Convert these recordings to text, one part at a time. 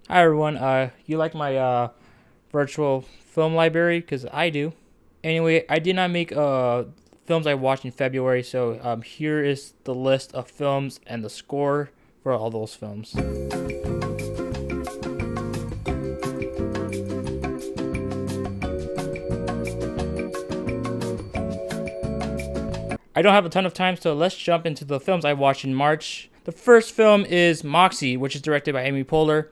Hi everyone. You like my virtual film library? Cause I do. Anyway, I did not make films I watched in February, so here is the list of films and the score for all those films. I don't have a ton of time, so let's jump into the films I watched in March. The first film is Moxie, which is directed by Amy Poehler.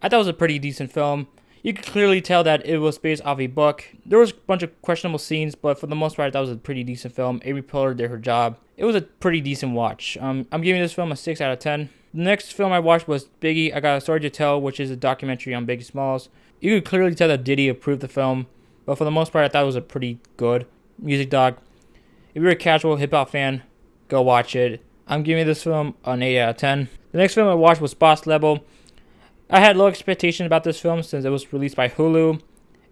I thought it was a pretty decent film. You could clearly tell that it was based off a book. There was a bunch of questionable scenes, but for the most part, that was a pretty decent film. Amy Poehler did her job. It was a pretty decent watch. I'm giving this film a 6 out of 10. The next film I watched was Biggie, I Got a Story to Tell, which is a documentary on Biggie Smalls. You could clearly tell that Diddy approved the film, but for the most part, I thought it was a pretty good music doc. If you're a casual hip hop fan, go watch it. I'm giving this film an 8 out of 10. The next film I watched was Boss Level. I had low expectations about this film since it was released by Hulu.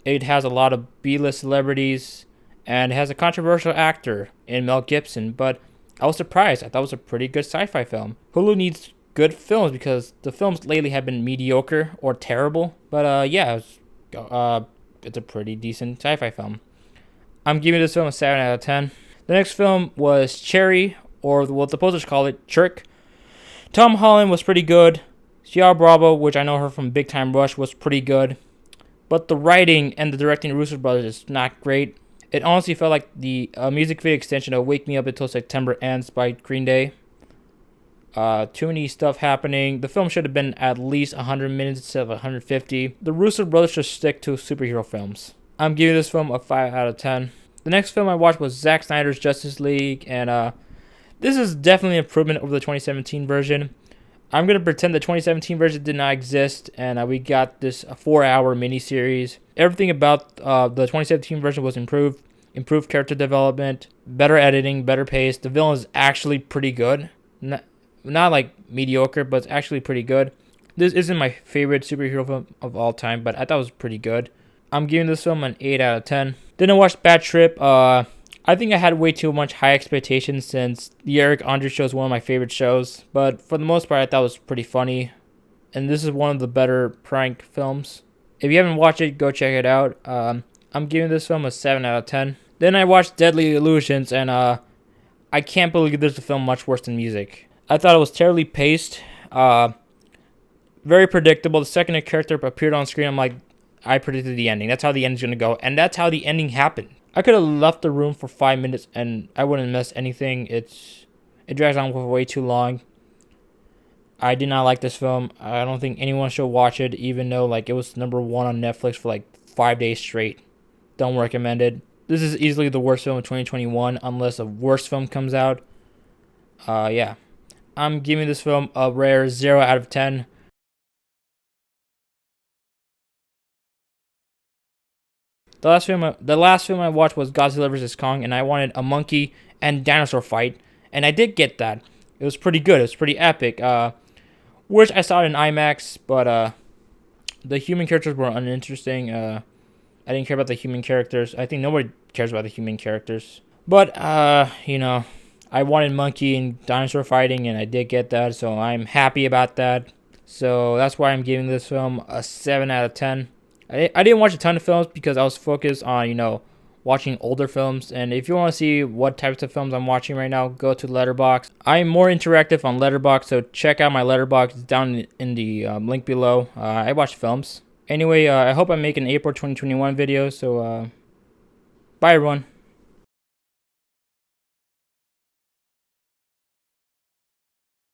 It has a lot of B-list celebrities and it has a controversial actor in Mel Gibson, but I was surprised. I thought it was a pretty good sci-fi film. Hulu needs good films because the films lately have been mediocre or terrible. But it's a pretty decent sci-fi film. I'm giving this film a 7 out of 10. The next film was Cherry, or what the posters call it, Chirk. Tom Holland was pretty good. Sia Bravo, which I know her from Big Time Rush, was pretty good. But the writing and the directing of Russo Brothers is not great. It honestly felt like the music video extension of Wake Me Up Until September Ends by Green Day. Too many stuff happening. The film should have been at least 100 minutes instead of 150. The Russo Brothers should stick to superhero films. I'm giving this film a 5 out of 10. The next film I watched was Zack Snyder's Justice League, and this is definitely an improvement over the 2017 version. I'm going to pretend the 2017 version did not exist, and we got this 4-hour miniseries. Everything about the 2017 version was improved. Improved character development, better editing, better pace. The villain is actually pretty good. Not like mediocre, but it's actually pretty good. This isn't my favorite superhero film of all time, but I thought it was pretty good. I'm giving this film an 8 out of 10. Then I watched Bad Trip. I think I had way too much high expectations since the Eric Andre show is one of my favorite shows. But for the most part, I thought it was pretty funny. And this is one of the better prank films. If you haven't watched it, go check it out. I'm giving this film a 7 out of 10. Then I watched Deadly Illusions, and I can't believe there's a film much worse than music. I thought it was terribly paced. Very predictable. The second a character appeared on screen, I'm like, I predicted the ending. That's how the ending's going to go. And that's how the ending happened. I could have left the room for 5 minutes and I wouldn't miss anything. It drags on for way too long. I did not like this film. I don't think anyone should watch it, even though like it was number 1 on Netflix for like 5 days straight. Don't recommend it. This is easily the worst film of 2021 unless a worse film comes out. Yeah. I'm giving this film a rare 0 out of 10. The last film I watched was Godzilla vs. Kong, and I wanted a monkey and dinosaur fight, and I did get that. It was pretty good. It was pretty epic. Wish I saw it in IMAX, but the human characters were uninteresting. I didn't care about the human characters. I think nobody cares about the human characters. But I wanted monkey and dinosaur fighting, and I did get that, so I'm happy about that. So that's why I'm giving this film a 7 out of 10. I didn't watch a ton of films because I was focused on, watching older films. And if you want to see what types of films I'm watching right now, go to Letterboxd. I'm more interactive on Letterboxd, so check out my Letterboxd down in the link below. I watch films. Anyway, I hope I make an April 2021 video, so bye everyone.